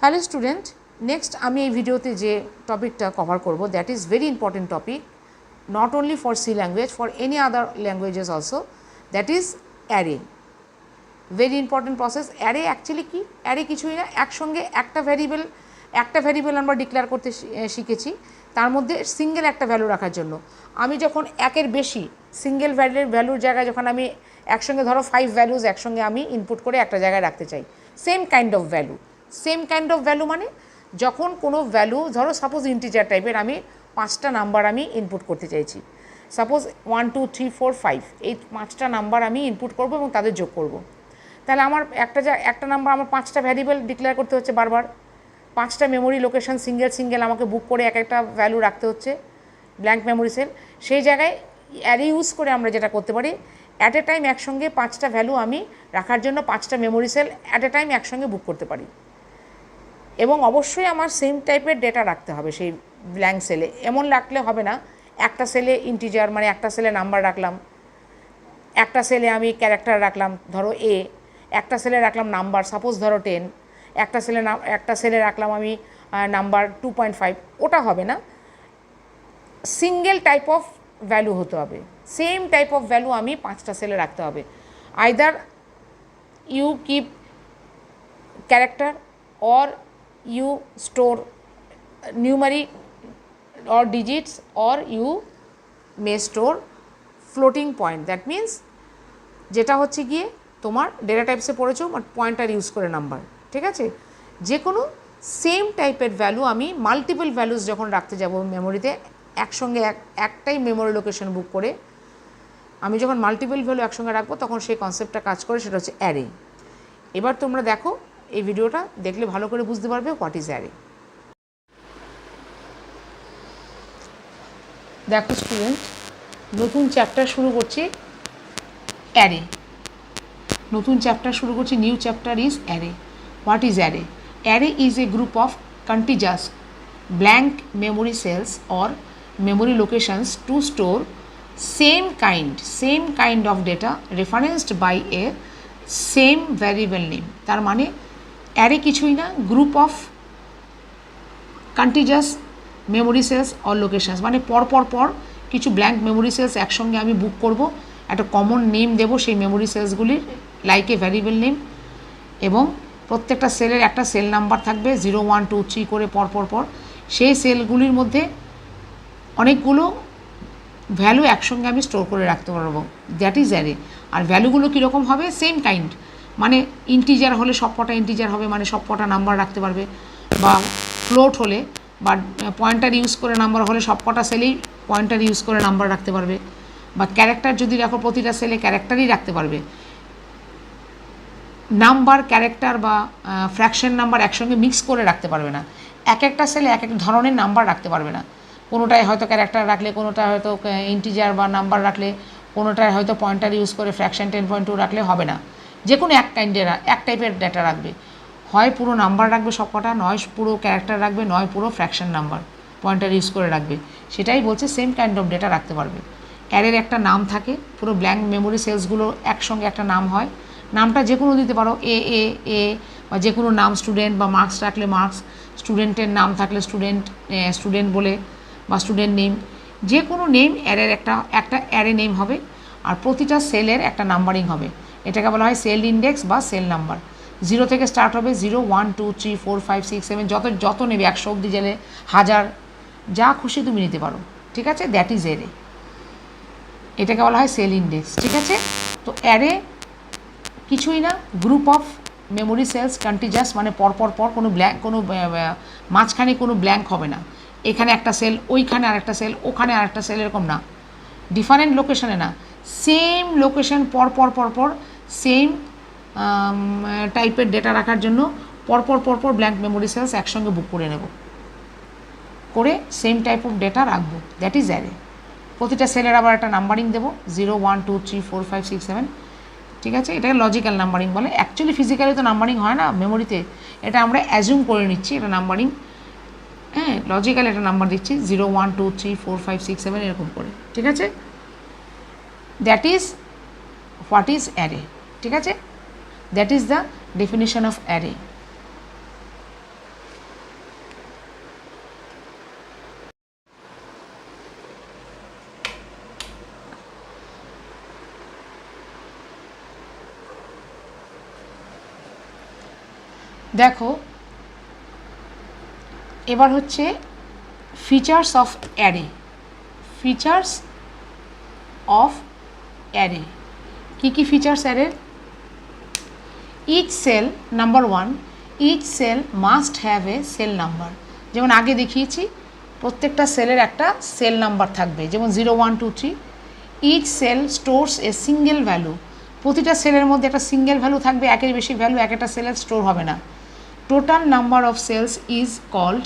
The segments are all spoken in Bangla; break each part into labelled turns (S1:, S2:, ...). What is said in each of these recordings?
S1: হ্যালো স্টুডেন্ট, নেক্সট আমি এই ভিডিওতে যে টপিকটা কভার করব that is very important topic, not only for C language, for any other languages also, that is array. Very important process. Array actually কি? অ্যারে কিছুই না, একসঙ্গে একটা ভ্যারিয়েবল আমরা ডিক্লেয়ার করতে শিখেছি, তার মধ্যে সিঙ্গেল একটা ভ্যালু রাখার জন্য। আমি যখন একের বেশি সিঙ্গেল ভ্যালুর জায়গায় যখন আমি একসঙ্গে ধরো 5 ভ্যালুজ একসঙ্গে আমি ইনপুট করে একটা জায়গায় রাখতে চাই, সেম কাইন্ড অফ ভ্যালু মানে যখন কোনো ভ্যালু ধরো সাপোজ ইন্টিজার টাইপের আমি 5টা নাম্বার আমি ইনপুট করতে চাইছি, সাপোজ 1 2 3 4 5, এই 5টা নাম্বার আমি ইনপুট করব এবং তাদের যোগ করব। তাহলে আমার একটা নাম্বার আমার 5টা ভ্যারিয়েবল ডিক্লেয়ার করতে হচ্ছে বারবার, 5টা মেমোরি লোকেশন সিঙ্গেল আমাকে বুক করে একটা ভ্যালু রাখতে হচ্ছে, ব্ল্যাঙ্ক মেমোরি সেল। সেই জায়গায় অ্যারে ইউজ করে আমরা যেটা করতে পারি, অ্যাট এ টাইম একসঙ্গে 5টা ভ্যালু আমি রাখার জন্য 5টা memory cell at a time একসঙ্গে বুক করতে পারি। এবং অবশ্যই আমার সেম টাইপের ডেটা রাখতে হবে সেই ব্ল্যাঙ্ক সেলে। এমন রাখলে হবে না একটা সেলে ইন্টিজার মানে একটা সেলে নাম্বার রাখলাম, একটা সেলে আমি ক্যারেক্টার রাখলাম ধরো এ, একটা সেলে রাখলাম নাম্বার সাপোজ ধরো 10, একটা সেলে রাখলাম আমি নাম্বার 2.5, ওটা হবে না। সিঙ্গেল টাইপ অফ ভ্যালু হতে হবে, সেম টাইপ অফ ভ্যালু আমি 5টা সেলে রাখতে হবে। Either you keep character or you store numeric or digits or you may store floating point, that means যেটা হচ্ছে গিয়ে তোমার ডেটা টাইপসে পড়েছো পয়েন্টার ইউজ করে নাম্বার, ঠিক আছে। যে কোনো সেম টাইপের ভ্যালু আমি মাল্টিপল ভ্যালুস যখন রাখতে যাব মেমোরিতে একসঙ্গে একটাই মেমোরি লোকেশন বুক করে আমি যখন মাল্টিপল ভ্যালু একসঙ্গে রাখবো তখন সেই কনসেপ্টটা কাজ করে, সেটা হচ্ছে অ্যারে। এবার তোমরা দেখো এই ভিডিওটা দেখলে ভালো করে বুঝতে পারবে হোয়াট ইজ অ্যারে। দেখো স্টুডেন্ট, নতুন চ্যাপ্টার শুরু করছি array, new chapter is array. What is array? Array is a group of contiguous blank memory cells or memory locations to store same kind of data referenced by a same variable name। তার মানে অ্যারে কিছুই না, group of contiguous memory cells or locations, মানে পর কিছু ব্ল্যাঙ্ক মেমোরি সেলস একসঙ্গে আমি বুক করব, একটা কমন নেম দেব সেই মেমোরি সেলসগুলির, লাইক এ ভ্যারিয়েবল নেম, এবং প্রত্যেকটা সেলের একটা সেল নাম্বার থাকবে 0 1 2 3 করে পর সেই সেলগুলির মধ্যে অনেকগুলো ভ্যালু একসঙ্গে আমি স্টোর করে রাখতে পারবো, দ্যাট ইজ অ্যারে। আর ভ্যালুগুলো কীরকম হবে? সেম কাইন্ড, মানে ইন্টিজার হলে সবকটা ইন্টিজার হবে, মানে সবকটা নাম্বার রাখতে পারবে, বা ফ্লোট হলে বা পয়েন্টার ইউজ করে নাম্বার হলে সবকটা সেলেই পয়েন্টার ইউজ করে নাম্বার রাখতে পারবে, বা ক্যারেক্টার যদি রাখো প্রতিটা সেলে ক্যারেক্টারই রাখতে পারবে। নাম্বার, ক্যারেক্টার বা ফ্র্যাকশন নাম্বার একসঙ্গে মিক্স করে রাখতে পারবে না, একটা সেলে এক ধরনের নাম্বার রাখতে পারবে না। কোনোটায় হয়তো ক্যারেক্টার রাখলে, কোনোটায় হয়তো ইন্টিজার বা নাম্বার রাখলে, কোনোটায় হয়তো পয়েন্টার ইউজ করে ফ্র্যাকশন 10.2 রাখলে হবে না। যে কোনো এক টাইপের ডেটা রাখবে, হয় পুরো নাম্বার রাখবে সবকটা, নয় পুরো ক্যারেক্টার রাখবে, নয় পুরো ফ্র্যাকশন নাম্বার পয়েন্টার ইউজ করে রাখবে। সেটাই বলছে সেম কাইন্ড অফ ডেটা রাখতে পারবে। অ্যারের একটা নাম থাকে, পুরো ব্ল্যাঙ্ক মেমোরি সেলসগুলো একসঙ্গে একটা নাম হয়, নামটা যে কোনো দিতে পারো, এ বা যে কোনো নাম, স্টুডেন্ট বা মার্কস রাখলে মার্কস, স্টুডেন্টের নাম থাকলে স্টুডেন্ট বলে বা স্টুডেন্ট নেম, যে কোনো নেম অ্যারের একটা অ্যারে নেম হবে, আর প্রতিটা সেলের একটা নাম্বারিং হবে। এটাকে বলা হয় সেল ইন্ডেক্স বা সেল নাম্বার। 0 থেকে স্টার্ট হবে, 0 1 2 3 4 5 6 7, যত নেবে 100 অব্দি গেলে 1000, যা খুশি তুমি নিতে পারো, ঠিক আছে। দ্যাট ইজ অ্যারে, এটাকে বলা হয় সেল ইন্ডেক্স, ঠিক আছে। তো অ্যারে কিছুই না, গ্রুপ অফ মেমোরি সেলস কন্টিজাস, মানে পর কোনো মাঝখানে কোনো ব্ল্যাঙ্ক হবে না, এখানে একটা সেল, ওইখানে আরেকটা সেল, ওখানে আরেকটা সেল, এরকম না, ডিফারেন্ট লোকেশনে না, সেম লোকেশন পর সেম টাইপের ডেটা রাখার জন্য পর ব্ল্যাঙ্ক মেমোরি সেলস একসঙ্গে বুক করে নেব, করে সেম টাইপ অফ ডেটা রাখবো, দ্যাট ইজ অ্যারে। প্রতিটা সেলের আবার একটা নাম্বারিং দেবো, 0 1 2 3 4 5 6 7, ঠিক আছে। এটাকে লজিক্যাল নাম্বারিং বলে। অ্যাকচুয়ালি ফিজিক্যালি তো নাম্বারিং হয় না মেমোরিতে, এটা আমরা অ্যাজিউম করে নিচ্ছি এটা নাম্বারিং, হ্যাঁ। লজিক্যাল একটা নাম্বার দিচ্ছি 0 1 2 3 4 5 6 7 এরকম করে, ঠিক আছে। That is what is array, ঠিক আছে। That is the definition of array. দেখো এবার হচ্ছে features of array. Features of array কী কী ফিচার্স অ্যারের? Each cell, number 1, each cell must have a cell number. যেমন আগে দেখিয়েছি প্রত্যেকটা সেলের একটা সেল নাম্বার থাকবে, যেমন 0, 1, 2, 3। Each cell stores a single value. প্রতিটা সেলের মধ্যে একটা সিঙ্গেল ভ্যালু থাকবে, একের বেশি ভ্যালু এক একটা সেলের স্টোর হবে না। Total number of cells is called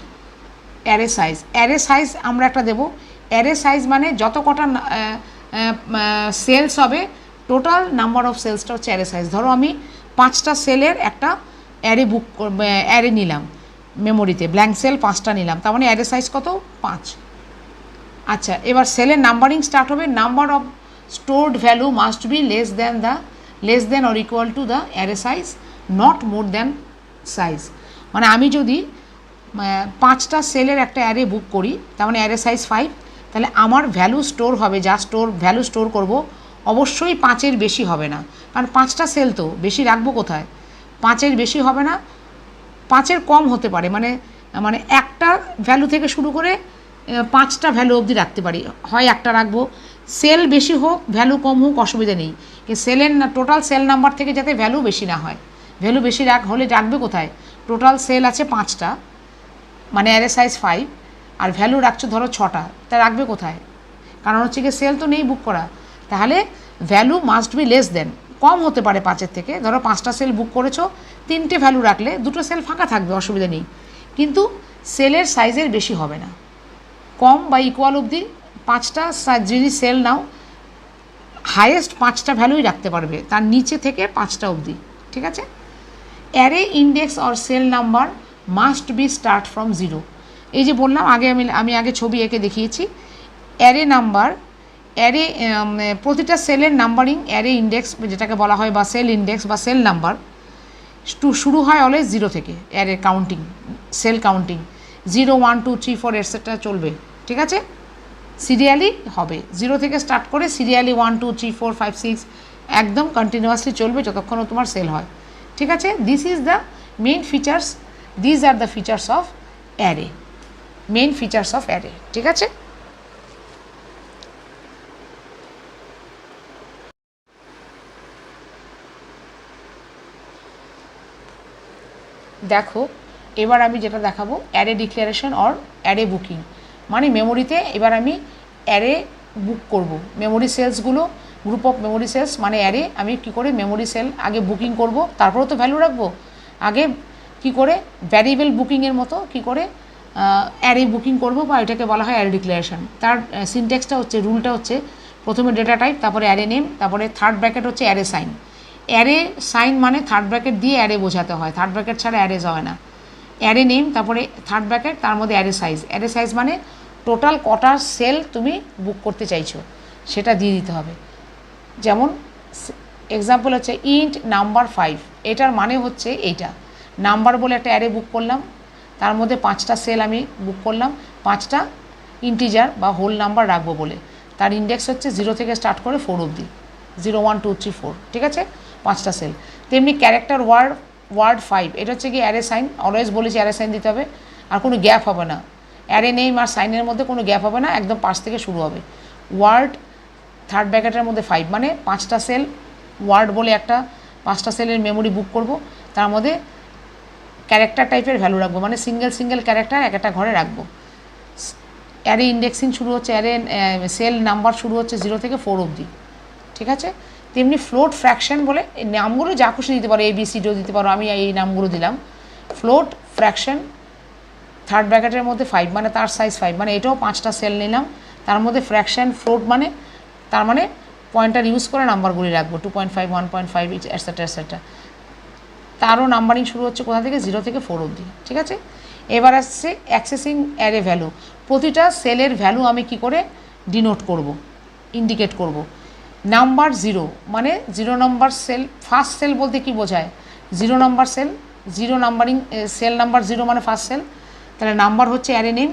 S1: array size. Array size আমরা একটা দেবো। অ্যারে সাইজ মানে যত কটা সেলস হবে টোটাল নাম্বার অফ সেলসটা হচ্ছে অ্যারে সাইজ। ধরো আমি 5টা সেলের একটা অ্যারে নিলাম মেমোরিতে, ব্ল্যাঙ্ক সেল 5টা নিলাম, তার মানে অ্যারে সাইজ কত? 5। আচ্ছা, এবার সেলের নাম্বারিং স্টার্ট হবে। Number of stored value must be less than or equal to the array size, not more than size. মানে আমি যদি 5টা সেলের একটা অ্যারে বুক করি, তার মানে অ্যারে সাইজ 5, তাহলে আমার ভ্যালু স্টোর হবে, ভ্যালু স্টোর করব অবশ্যই 5-এর বেশি হবে না, কারণ 5টা সেল তো বেশি রাখবো কোথায়? 5-এর বেশি হবে না, 5-এর কম হতে পারে, মানে একটা ভ্যালু থেকে শুরু করে 5টা ভ্যালু অবধি রাখতে পারি, হয় একটা রাখবো। সেল বেশি হোক ভ্যালু কম হোক অসুবিধা নেই, সেলের টোটাল সেল নাম্বার থেকে যাতে ভ্যালু বেশি না হয়। ভ্যালু বেশি হলে রাখবে কোথায়? টোটাল সেল আছে 5টা, মানে অ্যারে সাইজ 5, আর ভ্যালু রাখছো ধরো 6টা, তা রাখবে কোথায়? কারণ হচ্ছে কি সেল তো নেই বুক করা, তাহলে value must be less than, কম হতে পারে 5-এর থেকে। ধরো 5টা সেল বুক করেছো, 3টে ভ্যালু রাখলে 2টো সেল ফাঁকা থাকবে, অসুবিধা নেই, কিন্তু সেলের সাইজের বেশি হবে না, কম বা ইকুয়াল অবধি। 5টা যদি সেল নাও হাইয়েস্ট 5টা ভ্যালুই রাখতে পারবে, তার নিচে থেকে 5টা অবধি, ঠিক আছে? Array index or cell number must be start from 0। এই যে বললাম আমি আগে ছবি এঁকে দেখিয়েছি, অ্যারে নাম্বার, অ্যারে প্রতিটা সেলের নাম্বারিং অ্যারে ইন্ডেক্স যেটাকে বলা হয়, বা সেল ইন্ডেক্স বা সেল নাম্বার শুরু হয় অলওয়েজ 0 থেকে। Array counting, cell counting 0, 1, 2, 3, 4 etcetera চলবে, ঠিক আছে? সিরিয়ালি হবে, 0 থেকে স্টার্ট করে সিরিয়ালি 1, 2, 3, 4, 5, 6 একদম কন্টিনিউয়াসলি চলবে যতক্ষণ তোমার সেল হয়, ঠিক আছে? This is the main features, these are the features of array, main features of array, ঠিক আছে? দেখো এবার আমি যেটা দেখাবো array declaration or array booking. মানে মেমোরিতে এবার আমি অ্যারে বুক করব, মেমোরি সেলসগুলো, গ্রুপ অফ মেমোরি সেলস মানে অ্যারে, আমি কি করে মেমোরি সেল আগে বুকিং করব, তারপরেও তো ভ্যালু রাখবো। আগে কি করে ভ্যারিয়েবল বুকিংয়ের মতো কি করে অ্যারে বুকিং করব, বা এটাকে বলা হয় অ্যারে ডিক্লারেশন। তার সিনট্যাক্সটা হচ্ছে, রুলটা হচ্ছে, প্রথমে ডেটা টাইপ, তারপরে অ্যারে নেম, তারপরে থার্ড ব্র্যাকেট হচ্ছে অ্যারে সাইন। অ্যারে সাইন মানে থার্ড ব্র্যাকেট দিয়ে অ্যারে বোঝাতে হয়, থার্ড ব্র্যাকেট ছাড়া অ্যারেজ হয় না। অ্যারে নেম, তারপরে থার্ড ব্র্যাকেট, তার মধ্যে অ্যারে সাইজ। অ্যারে সাইজ মানে টোটাল কটা সেল তুমি বুক করতে চাইছো সেটা দিয়ে দিতে হবে। যেমন এক্সাম্পল হচ্ছে ইন্ট নাম্বার 5, এটার মানে হচ্ছে এইটা, নাম্বার বলে একটা অ্যারে বুক করলাম, তার মধ্যে 5টা সেল আমি বুক করলাম, 5টা ইন্টিজার বা হোল নাম্বার রাখবো বলে, তার ইন্ডেক্স হচ্ছে 0 থেকে স্টার্ট করে 4 অবধি, 0, 1, 2, 3, 4, ঠিক আছে? 5টা সেল। তেমনি ক্যারেক্টার ওয়ার্ড 5, এটা হচ্ছে কি অ্যারে সাইন, অলওয়েজ বলেছি অ্যারে সাইন দিতে হবে, আর কোনো গ্যাপ হবে না, অ্যারে নেম আর সাইনের মধ্যে কোনো গ্যাপ হবে না, একদম 5 থেকে শুরু হবে। ওয়ার্ড থার্ড ব্র্যাকেটের মধ্যে 5, মানে 5টা সেল ওয়ার্ড বলে একটা 5টা সেলের মেমোরি বুক করব, তার মধ্যে ক্যারেক্টার টাইপের ভ্যালু রাখবো, মানে সিঙ্গেল ক্যারেক্টার এক একটা ঘরে রাখবো। অ্যারে ইন্ডেক্সিং শুরু হচ্ছে, অ্যারে সেল নাম্বার শুরু হচ্ছে 0 থেকে 4 অবধি, ঠিক আছে? তেমনি ফ্লোট ফ্র্যাকশন বলে নামগুলো যা খুশি দিতে পারো, ABCDও দিতে পারো, আমি এই নামগুলো দিলাম। ফ্লোট ফ্র্যাকশন থার্ড ব্র্যাকেটের মধ্যে 5, মানে তার সাইজ 5, মানে এটাও 5টা সেল নিলাম, তার মধ্যে ফ্র্যাকশন ফ্লোট মানে তার মানে পয়েন্টার ইউজ করে নাম্বারগুলি রাখবো, 2.5, 1.5 এটসেট্রা এটসেট্রা। তারও নাম্বারিং শুরু হচ্ছে কোথা থেকে? 0 থেকে 4 অবধি, ঠিক আছে? এবার আসছে অ্যাক্সেসিং অ্যারে ভ্যালু। প্রতিটা সেলের ভ্যালু আমি কি করে ডিনোট করব, ইন্ডিকেট করব। নাম্বার 0 মানে 0 নম্বর সেল, ফার্স্ট সেল বলতে কি বোঝায়? 0 নম্বর সেল, 0 নাম্বারিং সেল নাম্বার 0 মানে ফার্স্ট সেল, তাহলে নাম্বার হচ্ছে অ্যারে নেম,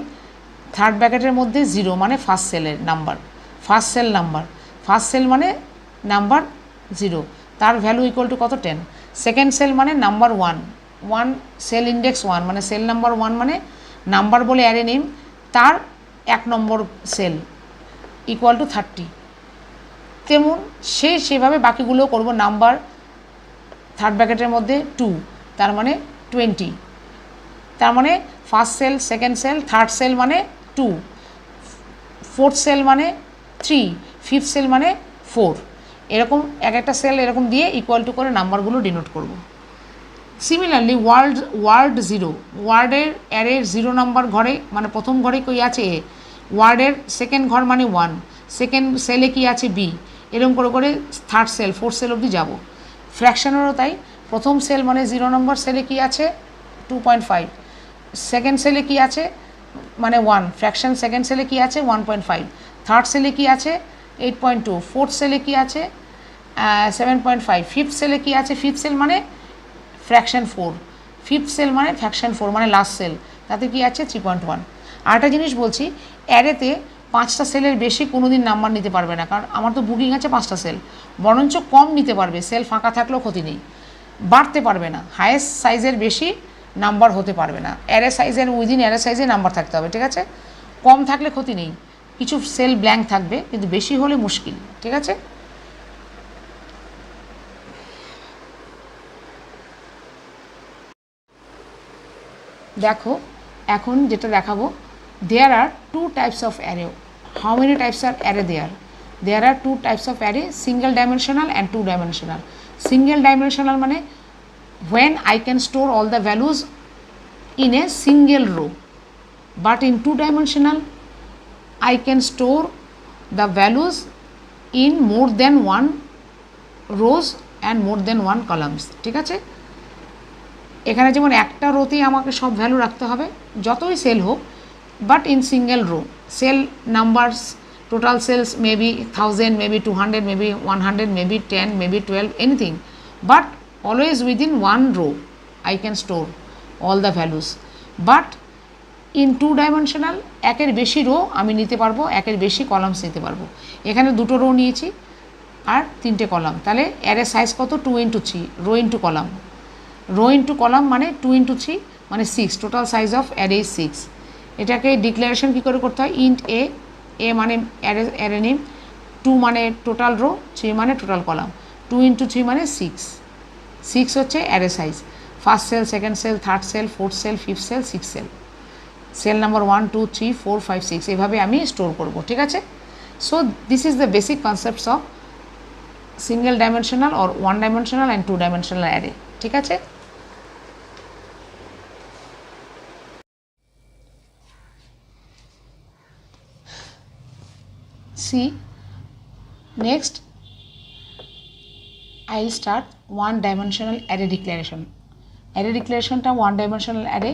S1: থার্ড ব্র্যাকেটের মধ্যে 0 মানে ফার্স্ট সেলের number, first cell number, first cell মানে নাম্বার 0, তার ভ্যালু ইকুয়াল টু কত? 10। সেকেন্ড সেল মানে number 1, one cell index one মানে সেল নাম্বার ওয়ান মানে নাম্বার বলে অ্যারে নেম, তার 1 নম্বর সেল ইকুয়াল টু 30। তেমন সেভাবে বাকিগুলো করব। নাম্বার থার্ড ব্র্যাকেটের মধ্যে 2 তার মানে 20, তার মানে first cell, second cell, third cell মানে 2, ফোর্থ সেল মানে 3, ফিফথ সেল মানে 4, এরকম এক একটা সেল এরকম দিয়ে ইকুয়াল টু করে নাম্বারগুলো ডিনোট করব। সিমিলারলি ওয়ার্ড 0, ওয়ার্ডের অ্যারের 0 নম্বর ঘরে মানে প্রথম ঘরে কী আছে এ, ওয়ার্ডের সেকেন্ড ঘর মানে 1, সেকেন্ড সেলে কি আছে বি, এরকম করে করে থার্ড সেল ফোর্থ সেল অবধি যাব। ফ্র্যাকশনেরও তাই, প্রথম সেল মানে 0 নম্বর সেলে কি আছে 2.5, সেকেন্ড সেলে কি আছে মানে 1, ফ্র্যাকশন সেকেন্ড সেলে কি আছে 1.5, থার্ড সেলে কি আছে 8.2, ফোর্থ সেলে কি আছে 7.5, ফিফথ সেলে কি আছে, ফিফথ সেল মানে ফ্র্যাকশন 4, ফিফথ সেল মানে ফ্র্যাকশন 4 মানে লাস্ট সেল, তাতে কি আছে 3.1। আরেকটা জিনিস বলছি, অ্যারেতে 5টা সেলের বেশি কোনো দিন নাম্বার নিতে পারবে না, কারণ আমার তো বুকিং আছে 5টা সেল, বরঞ্চ কম নিতে পারবে, সেল ফাঁকা থাকলেও ক্ষতি নেই, বাড়তে পারবে না, হায়েস্ট সাইজের বেশি নাম্বার হতে পারবে না, অ্যারে সাইজের উইদিন অ্যারে সাইজে নাম্বার থাকতে হবে, ঠিক আছে। কম থাকলে ক্ষতি নেই, কিছু সেল ব্ল্যাঙ্ক থাকবে, কিন্তু বেশি হলে মুশকিল, ঠিক আছে। দেখো এখন যেটা দেখাবো, there are 2 types of array. How many types are array there are 2 types of array, single dimensional and 2 dimensional. Single dimensional মানে when I can store all the values in a single row, but in 2 dimensional I can store the values in more than 1 rows and more than 1 columns, ঠিক আছে। এখানে যেমন একটা রোতেই আমাকে সব ভ্যালু রাখতে হবে যতই সেল হোক, but in single row cell numbers total cells maybe 1000, maybe 200, maybe 100, maybe 10, maybe 12, anything, but always within 1 row I can store all the values, but in 2 dimensional একের বেশি রো আমি নিতে পারবো, একের বেশি কলামস নিতে পারবো। এখানে 2টো রো নিয়েছি আর 3টে কলাম, তাহলে অ্যারে সাইজ কত 2 into 3, row into column, row into column মানে 2 into 3 মানে 6, টোটাল সাইজ অফ অ্যারে 6। এটাকে ডিক্লারেশন কী করে করতে হয়, ইন্ট এ মানে অ্যারে নেম, 2 মানে টোটাল রো, 3 মানে টোটাল কলাম, 2 into 3 মানে 6 হচ্ছে array size, first cell, second cell, third cell, fourth cell, fifth cell, six cell, cell number 1 2 3 4 5 6 এভাবে আমি স্টোর করব, ঠিক আছে। So this is the basic concepts of single dimensional or 1 dimensional and 2 dimensional array, ঠিক আছে। See, next I will start 1 dimensional array declaration. Array ডিক্লারেশনটা 1 ডাইমেনশনাল অ্যারে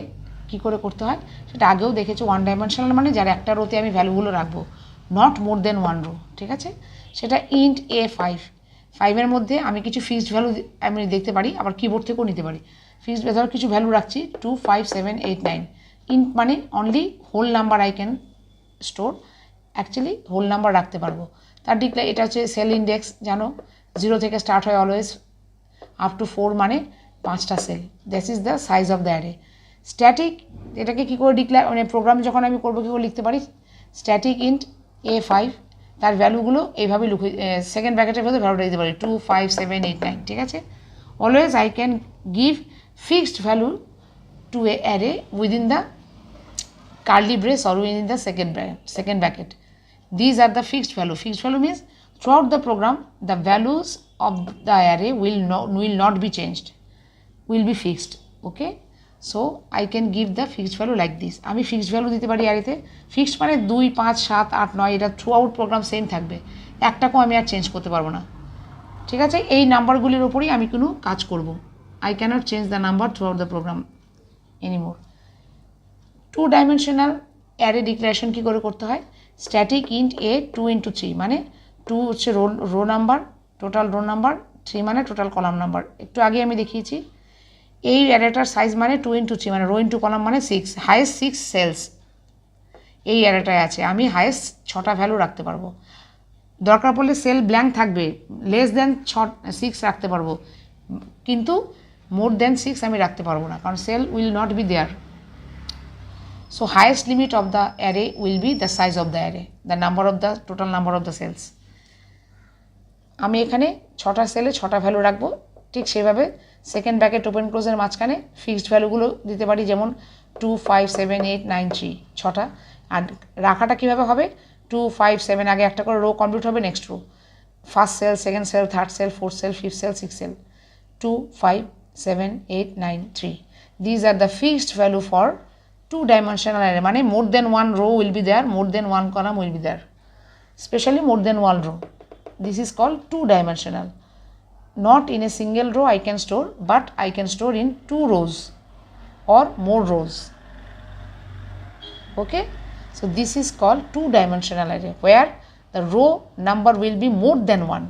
S1: কী করে করতে হয় সেটা আগেও দেখেছি। 1 ডাইমেনশনাল মানে যার একটা রোতে আমি ভ্যালুগুলো রাখবো, নট মোর দেন 1 রো, ঠিক আছে। সেটা ইন্ট A5, 5-এর মধ্যে আমি কিছু ফিক্সড ভ্যালু আমি দেখতে পারি, আবার কিবোর্ড থেকেও নিতে পারি। ফিক্সড ধরো কিছু ভ্যালু রাখছি 2 5 7 8 9, ইন্ট মানে only whole number I can store, actually whole number রাখতে পারবো। তার ডিক্লেয়ার এটা হচ্ছে সেল ইন্ডেক্স, জানো 0 থেকে স্টার্ট হয় অলওয়েজ আপ টু 4 মানে 5টা cell, this is the size of the array. Static এটাকে কী করে ডিক্লেয়ার মানে প্রোগ্রাম যখন আমি করবো কী করে লিখতে পারি, স্ট্যাটিক ইন্ট A5, তার ভ্যালুগুলো এইভাবে লিখে সেকেন্ড ব্র্যাকেটের মধ্যে ভ্যালুটা দিতে পারি 2 5 7 8 9, ঠিক আছে। Always I can give fixed value to a array within the curly brace or within the second bracket. These are the fixed value. Fixed value means throughout the program the values of the array will not be changed, will be fixed. Okay, so I can give the fixed value like this. আমি fixed value দিতে পারি অ্যারেতে। ফিক্সড মানে 2 5 7 8 9, এটা থ্রু আউট প্রোগ্রাম সেম থাকবে, একটাকেও আমি আর চেঞ্জ করতে পারবো না, ঠিক আছে। এই নাম্বারগুলির ওপরেই আমি কোনো কাজ করব, I can't change the number throughout the program anymore. 2 dimensional array declaration কী করে করতে হয়, স্ট্যাটিক ইন্ট A 2 into 3 মানে 2 হচ্ছে rho number, total rho number, 3 মানে টোটাল কলাম নাম্বার, একটু আগে আমি দেখিয়েছি। এই অ্যারেটার সাইজ মানে 2 into 3 মানে রো ইন্টু কলাম মানে 6, হাইয়েস্ট 6 সেলস এই অ্যারেটায় আছে, আমি হাইয়েস্ট 6টা ভ্যালু রাখতে পারবো। দরকার পড়লে সেল ব্ল্যাঙ্ক থাকবে, লেস দেন 6 রাখতে পারবো, কিন্তু মোর দেন 6 আমি রাখতে পারবো না, কারণ cell will not be there. So highest limit of the array will be the size of the array, the number of the total number of the cells. আমি এখানে 6টা সেলে 6টা ভ্যালু রাখবো, ঠিক সেভাবে সেকেন্ড ব্র্যাকেট ওপেন ক্লোজের মাঝখানে ফিক্সড ভ্যালুগুলো দিতে পারি, যেমন 2 5 7 8 9 3 6টা। আর রাখাটা কীভাবে হবে, 2 5 7 আগে একটা করে রো কমপ্লিট হবে, next row, first cell, second cell, third cell, fourth cell, fifth cell, six cell, 2 5 7 8 9 3. These are the fixed value for two-dimensional array, মানে more than one row will be there, more than one column will be there, especially more than one row. This is called two-dimensional. Not in a single row I can store, but I can store in 2 rows or more rows. Okay, so this is called two-dimensional array, where the row number will be more than one,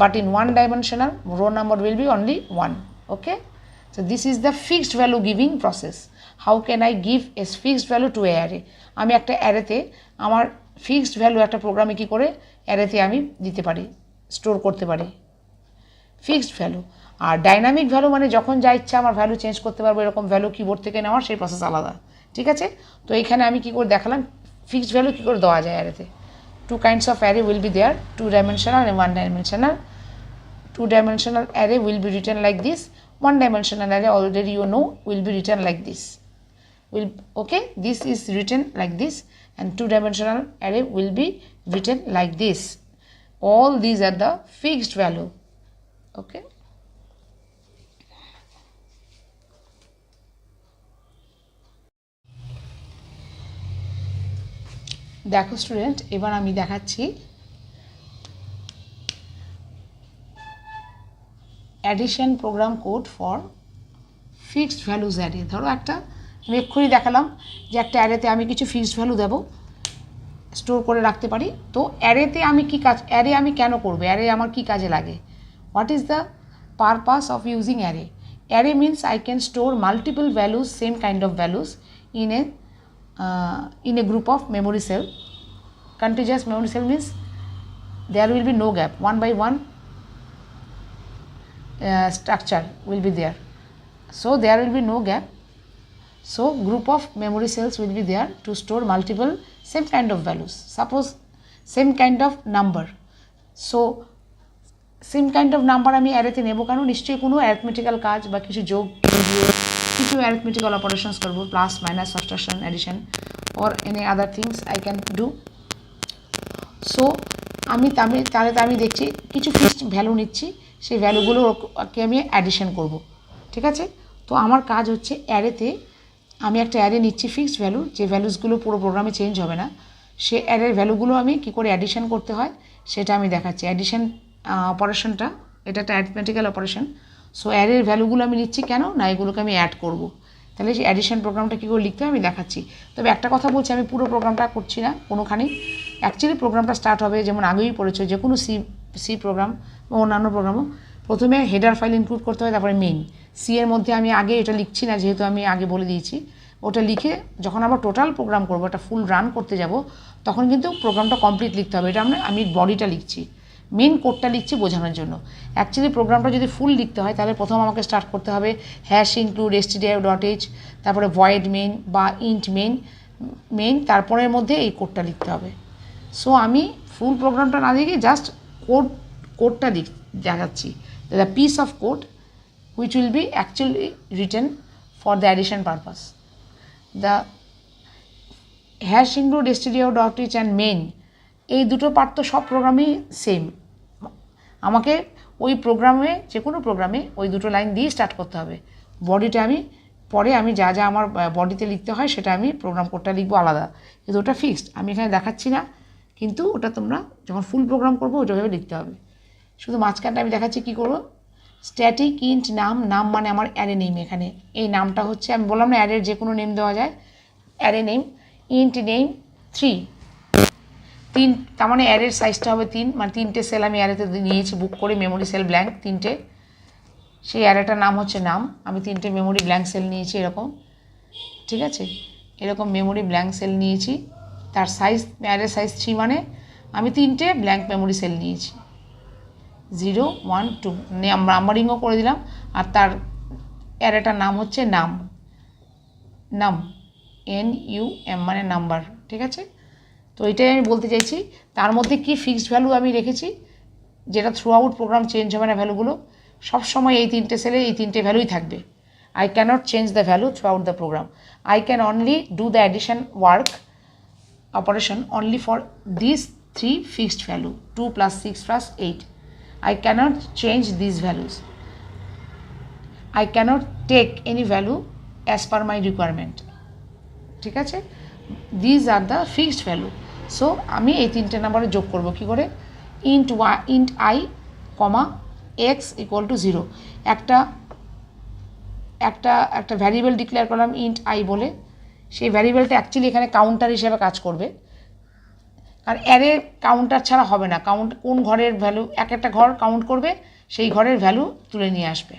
S1: but in one-dimensional row number will be only one. Okay, so this is the fixed value giving process. How can I give a fixed value to a array? আমি একটা অ্যারেতে আমার ফিক্সড ভ্যালু একটা প্রোগ্রামে কী করে অ্যারেতে আমি দিতে পারি, স্টোর করতে পারি ফিক্সড ভ্যালু। আর ডাইনামিক ভ্যালু মানে যখন যা ইচ্ছা আমার ভ্যালু চেঞ্জ করতে পারবো, এরকম ভ্যালু কিবোর্ড থেকে নেওয়ার সেই প্রসেস আলাদা, ঠিক আছে। তো এইখানে আমি কী করে দেখালাম ফিক্সড ভ্যালু কী করে দেওয়া যায় অ্যারেতে। 2 kinds of array will be there, 2-dimensional and 1-dimensional. 2-dimensional array will be written like this, 1-dimensional array already you know will be written like this. Okay, this is written like this, and 2-dimensional array will be written like this. All these are the fixed value. Okay, দেখো স্টুডেন্ট, এবার আমি দেখাচ্ছি addition program code for fixed values array. ধরো একটা আমি এক্ষুনি দেখালাম যে একটা অ্যারেতে আমি কিছু ফিক্সড ভ্যালু দেবো, স্টোর করে রাখতে পারি। তো অ্যারেতে আমি কী কাজ, অ্যারে আমি কেন করবো, অ্যারে আমার কী কাজে লাগে, what is the purpose of using array? Array means I can store multiple values, same kind of values in a group of memory cell. Contiguous memory cell means there will be no gap, one by one structure will be there, so there will be no gap. So group of memory cells will be there to store multiple same kind of values, suppose same kind of number. So same kind of number আমি অ্যারেতে নেব কেন, নিশ্চয়ই কোনো অ্যারিথমেটিক্যাল কাজ বা কিছু যোগ বিয়োগ কিছু অ্যারিথমেটিক্যাল অপারেশনস করবো, plus minus subtraction addition or any other things I can do. So আমি দেখছি কিছু ফিক্সড ভ্যালু নিচ্ছি, সেই ভ্যালুগুলোকে আমি অ্যাডিশন করব, ঠিক আছে। তো আমার কাজ হচ্ছে অ্যারেতে আমি একটা অ্যারে নিচ্ছি ফিক্সড ভ্যালু, যে ভ্যালুসগুলো পুরো প্রোগ্রামে চেঞ্জ হবে না, সে অ্যারের ভ্যালুগুলো আমি কী করে অ্যাডিশন করতে হয় সেটা আমি দেখাচ্ছি। অ্যাডিশন অপারেশনটা এটা একটা অ্যারিথমেটিক্যাল অপারেশন। সো অ্যারের ভ্যালুগুলো আমি নিচ্ছি কেন না, এগুলোকে আমি অ্যাড করব, তাহলে সেই অ্যাডিশন প্রোগ্রামটা কী করে লিখতে হয় আমি দেখাচ্ছি। তবে একটা কথা বলছি, আমি পুরো প্রোগ্রামটা করছি না কোনোখানি। অ্যাকচুয়ালি প্রোগ্রামটা স্টার্ট হবে যেমন আগেই পড়েছো, যে কোনো সি প্রোগ্রাম বা অন্যান্য প্রোগ্রামও প্রথমে হেডার ফাইল ইনক্লুড করতে হয়, তারপরে মেইন। সি এর মধ্যে আমি আগে এটা লিখছি না, যেহেতু আমি আগে বলে দিয়েছি, ওটা লিখে যখন আমরা টোটাল প্রোগ্রাম করবো, এটা ফুল রান করতে যাব, তখন কিন্তু প্রোগ্রামটা কমপ্লিট লিখতে হবে। এটা আমি বডিটা লিখছি, মেন কোডটা লিখছি বোঝানোর জন্য। অ্যাকচুয়ালি প্রোগ্রামটা যদি ফুল লিখতে হয় তাহলে প্রথম আমাকে স্টার্ট করতে হবে হ্যাশ ইনক্লুড stdio.h, তারপরে ভয়েড মেইন বা ইন্ট মেইন, তারপরের মধ্যে এই কোডটা লিখতে হবে। সো আমি ফুল প্রোগ্রামটা না লিখে জাস্ট কোডটা দেখাচ্ছি, the piece of code which will be actually written for the addition purpose. The hash include stdio.h and main, এই দুটো পার্ট তো সব প্রোগ্রামই সেম। আমাকে ওই প্রোগ্রামে, যে কোনো প্রোগ্রামে ওই দুটো লাইন দিয়ে স্টার্ট করতে হবে। বডিটা আমি পরে আমি যা যা আমার বডিতে লিখতে হয় সেটা আমি প্রোগ্রাম কোডটা লিখবো আলাদা, কিন্তু ওটা ফিক্সড, আমি এখানে দেখাচ্ছি না, কিন্তু ওটা তোমরা যখন ফুল প্রোগ্রাম করবো ওইভাবে লিখতে হবে। শুধু মাঝখানটা আমি দেখাচ্ছি কী করবো। স্ট্যাটিক ইন্ট নাম মানে আমার অ্যারে নেম। এখানে এই নামটা হচ্ছে, আমি বললাম না অ্যারের যে কোনো নেম দেওয়া যায়, অ্যারে নেম ইন্ট নেম 3, তার মানে অ্যারের সাইজটা হবে 3, মানে 3টে সেল আমি অ্যারেতে নিয়েছি বুক করে, মেমোরি সেল ব্ল্যাঙ্ক 3টে, সেই অ্যারেটার নাম হচ্ছে নাম। আমি 3টে মেমোরি ব্ল্যাঙ্ক সেল নিয়েছি এরকম, ঠিক আছে, এরকম মেমোরি ব্ল্যাঙ্ক সেল নিয়েছি, তার সাইজ অ্যারের সাইজ 3, মানে আমি 3টে ব্ল্যাঙ্ক মেমোরি সেল নিয়েছি, 0 1 2 নাম্বারিংও করে দিলাম, আর তার অ্যারেটার নাম হচ্ছে নাম, NUM মানে নাম্বার, ঠিক আছে। তো এটাই আমি বলতে চাইছি। তার মধ্যে কি ফিক্সড ভ্যালু আমি রেখেছি, যেটা থ্রু আউট প্রোগ্রাম চেঞ্জ হবে না ভ্যালুগুলো, সবসময় এই তিনটে সেলে এই তিনটে ভ্যালুই থাকবে। I cannot change the value throughout the program. I can only do the addition work operation only for these three fixed value, 2 plus 6 plus 8. I cannot change these values. I cannot take any value as per my requirement, ঠিক আছে। These are the fixed value. So আমি এই তিনটে নাম্বারে যোগ করব কী করে, int I comma x equal to 0। একটা ভ্যারিয়েবল ডিক্লেয়ার করলাম ইন্ট আই বলে, সেই ভ্যারিয়েবলটা অ্যাকচুয়ালি এখানে কাউন্টার হিসেবে কাজ করবে, কারণ অ্যারে কাউন্টার ছাড়া হবে না। কোন ঘরের ভ্যালু, একটা ঘর কাউন্ট করবে, সেই ঘরের ভ্যালু তুলে নিয়ে আসবে,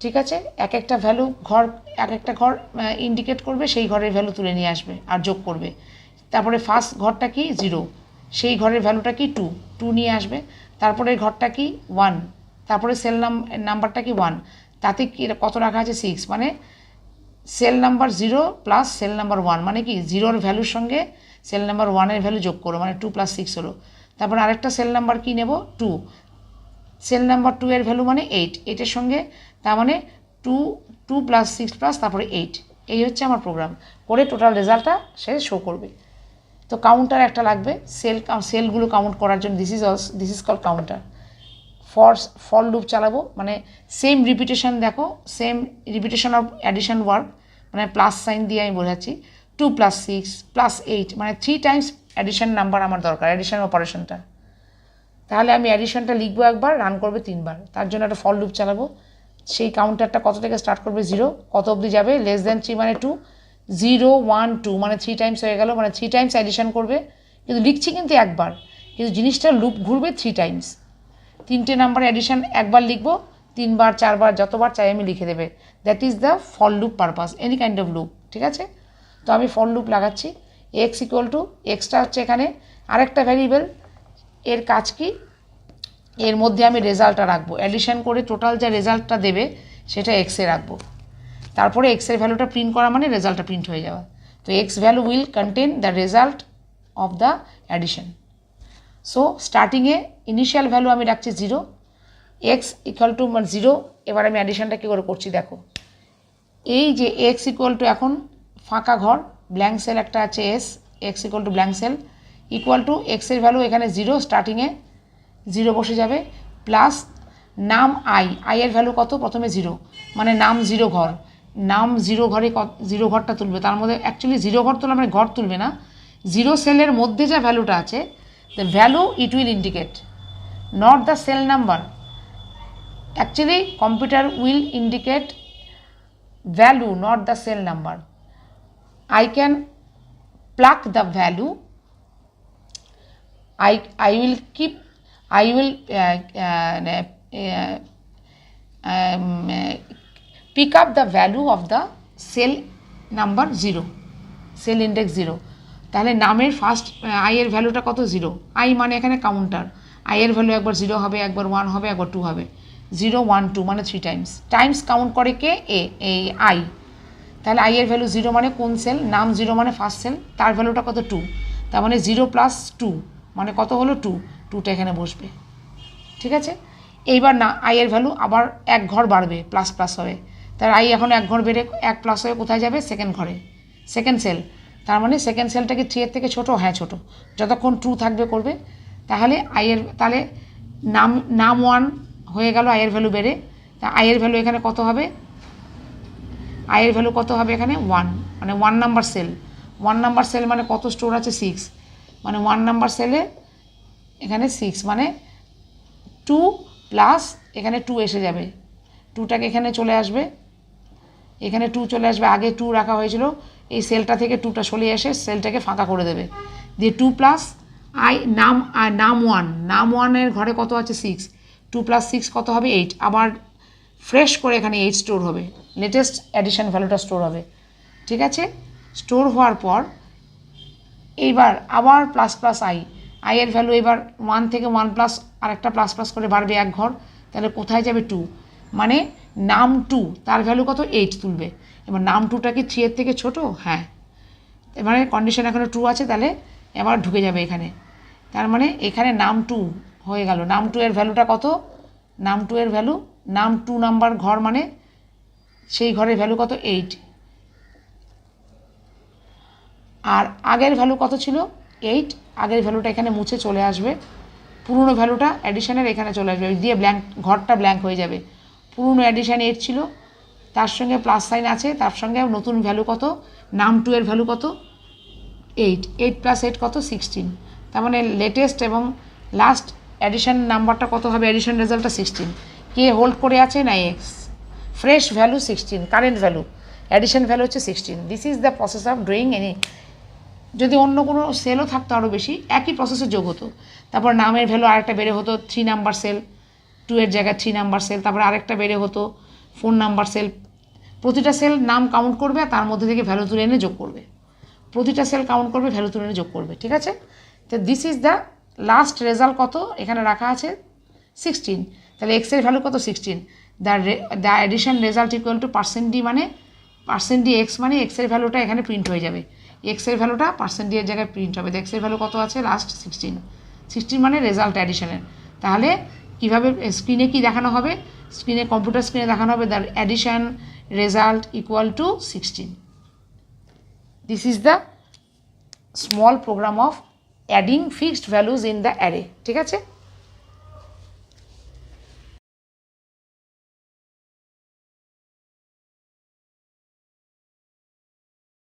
S1: ঠিক আছে। একটা ভ্যালু একটা ঘর ইন্ডিকেট করবে, সেই ঘরের ভ্যালু তুলে নিয়ে আসবে আর যোগ করবে। তারপরে ফার্স্ট ঘরটা কি 0, সেই ঘরের ভ্যালুটা কি 2 নিয়ে আসবে। তারপরে ঘরটা কি 1, তারপরে সেল নাম্বারটা কি 1, তাতে কি কত রাখা আছে 6, মানে cell number 0 plus sell number 1, মানে কি 0-র ভ্যালুর সঙ্গে সেল নাম্বার 1-এর ভ্যালু যোগ করো, মানে 2 প্লাস 6 হলো। তারপর আরেকটা সেল নাম্বার কি নেব 2, সেল নাম্বার 2-এর ভ্যালু মানে 8, 8-এর সঙ্গে, তার মানে 2 প্লাস 6 প্লাস তারপরে 8। এই হচ্ছে আমার প্রোগ্রাম, করে টোটাল রেজাল্টটা সে শো করবে। তো কাউন্টার একটা লাগবে সেলগুলো কাউন্ট করার জন্য, this is call counter. For loop চালাবো, মানে সেম রিপিটেশন, দেখো same repetition of addition work, মানে প্লাস সাইন দিয়ে আমি বোঝাচ্ছি। 2 প্লাস 6 প্লাস 8, মানে 3 টাইমস অ্যাডিশন নাম্বার আমার দরকার, অ্যাডিশন অপারেশনটা। তাহলে আমি অ্যাডিশনটা লিখবো একবার, রান করবে 3 বার, তার জন্য একটা ফর লুপ চালাবো। সেই কাউন্টারটা কত থেকে স্টার্ট করবে 0, কত অবধি যাবে, লেস দেন 3 মানে 2, 0 1 2 মানে 3 টাইমস হয়ে গেল, মানে 3 টাইমস অ্যাডিশন করবে, কিন্তু লিখছি কিন্তু একবার, কিন্তু জিনিসটা লুপ ঘুরবে 3 টাইমস। 3টে নাম্বার অ্যাডিশন একবার লিখবো, 3 বার 4 বার যতবার চাই আমি লিখে দেবে। That is the for loop purpose, any kind of loop, ঠিক আছে। তো আমি ফর লুপ লাগাচ্ছি, এক্স ইকুয়াল টু, এক্সটা হচ্ছে এখানে আরেকটা ভ্যারিয়েবল, এর কাজ কি, এর মধ্যে আমি রেজাল্টটা রাখবো, অ্যাডিশন করে টোটাল যা রেজাল্টটা দেবে সেটা এক্সে রাখবো। তারপরে এক্সের ভ্যালুটা প্রিন্ট করা মানে রেজাল্টটা প্রিন্ট হয়ে যাওয়া। তো x value will contain the result of the addition. So স্টার্টিংয়ে ইনিশিয়াল ভ্যালু আমি রাখছি 0, এক্স ইকুয়াল টু 0। এবার আমি অ্যাডিশনটা কী করে করছি দেখো, এই যে এক্স ইকুয়াল টু, এখন ফাঁকা ঘর ব্ল্যাঙ্ক সেল একটা আছে S, x equal to blank sell equal to এক্সের ভ্যালু এখানে 0, স্টার্টিংয়ে 0 বসে যাবে, প্লাস নাম আইয়ের ভ্যালু কত, প্রথমে 0, মানে নাম 0 ঘর, নাম 0 ঘরে 0 ঘরটা তুলবে। তার মধ্যে অ্যাকচুয়ালি 0 ঘর তোলা মানে ঘর তুলবে না, 0 সেলের মধ্যে যা ভ্যালুটা আছে, the value it will indicate, not the cell number. Actually computer will indicate value, not the cell number. I can pluck the value, I will keep, I will pick up the value of the cell number 0, cell index 0। তাহলে নামের ফার্স্ট আইয়ের ভ্যালুটা কত 0, আই মানে এখানে কাউন্টার, আইয়ের ভ্যালু একবার 0 হবে, একবার 1 হবে, একবার 2 হবে, 0 1 2 মানে 3 টাইমস কাউন্ট করে কে, এই আই। তাহলে আইয়ের ভ্যালু 0 মানে কোন সেল, নাম 0 মানে ফার্স্ট সেল, তার ভ্যালুটা কত 2, তার মানে 0 প্লাস 2 মানে কত হলো 2টা এখানে বসবে, ঠিক আছে। এইবার না আইয়ের ভ্যালু আবার এক ঘর বাড়বে, প্লাস প্লাস হবে, তার আই এখন এক ঘর বেড়ে 1 প্লাস হয়ে কোথায় যাবে, সেকেন্ড ঘরে, সেকেন্ড সেল। তার মানে সেকেন্ড সেলটাকে 3-এর থেকে ছোটো, হ্যাঁ ছোটো, যতক্ষণ 2 থাকবে করবে। তাহলে তাহলে নাম 1 হয়ে গেল, আইয়ের ভ্যালু বেড়ে, তা আইয়ের ভ্যালু এখানে কত হবে, আইয়ের ভ্যালু কত হবে এখানে 1, মানে 1 নাম্বার সেল, 1 নাম্বার সেল মানে কত স্টোর আছে 6, মানে 1 নাম্বার সেলে এখানে 6, মানে 2 প্লাস এখানে 2 এসে যাবে, 2টাকে এখানে চলে আসবে, এখানে 2 চলে আসবে, আগে 2 রাখা হয়েছিল, এই সেলটা থেকে 2টা সরিয়ে এসে সেলটাকে ফাঁকা করে দেবে, দিয়ে 2 প্লাস নাম 1-এর ঘরে কত আছে 6, 2 প্লাস 6 কত হবে 8, আবার ফ্রেশ করে এখানে 8 স্টোর হবে, লেটেস্ট অ্যাডিশন ভ্যালুটা স্টোর হবে, ঠিক আছে। স্টোর হওয়ার পর এইবার আবার প্লাস প্লাস আইয়ের ভ্যালু এবার 1 থেকে 1 প্লাস আরেকটা প্লাস প্লাস করে বাড়বে এক ঘর, তাহলে কোথায় যাবে 2, মানে নাম 2 তার ভ্যালু কত 8 তুলবে। এবার নাম 2টা কি 3 এর থেকে ছোট? হ্যাঁ, এবারে কন্ডিশন এখনও 2 আছে, তাহলে এবার ঢুকে যাবে এখানে। তার মানে এখানে নাম 2 হয়ে গেল। নাম 2 এর ভ্যালুটা কত? নাম 2 এর ভ্যালু, নাম 2 নাম্বার ঘর মানে সেই ঘরের ভ্যালু কত 8, আর আগের ভ্যালু কত ছিল 8। আগের ভ্যালুটা এখানে মুছে চলে আসবে, পুরনো ভ্যালুটা অ্যাডিশনের এখানে চলে আসবে, দিয়ে ব্ল্যাঙ্ক ঘরটা ব্ল্যাঙ্ক হয়ে যাবে। পুরনো অ্যাডিশান 8 ছিল, তার সঙ্গে প্লাস সাইন আছে, তার সঙ্গে নতুন ভ্যালু কত, নাম 2 এর ভ্যালু কত 8, 8 প্লাস 8 কত 16। তার মানে লেটেস্ট এবং লাস্ট অ্যাডিশন নাম্বারটা কত হবে, অ্যাডিশন রেজাল্টটা 16। কে হোল্ড করে আছে না x, fresh value 16, current value, addition value হচ্ছে 16। This is the process of doing any. যদি অন্য কোনো সেলও থাকতো আরও বেশি, একই প্রসেসে যোগ হতো। তারপর নামের ভ্যালু আরেকটা বেড়ে হতো 3 নাম্বার সেল, 2 এর জায়গায় 3 নাম্বার সেল, তারপর আরেকটা বেড়ে হতো 4 নাম্বার সেল। প্রতিটা সেল নাম কাউন্ট করবে আর তার মধ্যে থেকে ভ্যালু তুলে এনে যোগ করবে, প্রতিটা সেল কাউন্ট করবে, ভ্যালু তুলে এনে যোগ করবে, ঠিক আছে। তো this is the last result কত এখানে রাখা আছে 16। তাহলে এক্সের ভ্যালু কত 16। The addition result equal two percent D, মানে পার্সেন্ট ডি এক্স, মানে এক্সের ভ্যালুটা এখানে প্রিন্ট হয়ে যাবে, এক্সের ভ্যালুটা পার্সেন্ট ডি এর জায়গায় প্রিন্ট হবে। এক্সের ভ্যালু কত আছে লাস্ট 16, 16 মানে রেজাল্ট অ্যাডিশনের। তাহলে কীভাবে স্ক্রিনে কি দেখানো হবে, স্ক্রিনে কম্পিউটার স্ক্রিনে দেখানো হবে the addition result equal to 16। This is the small program of adding fixed values in the array, ঠিক আছে।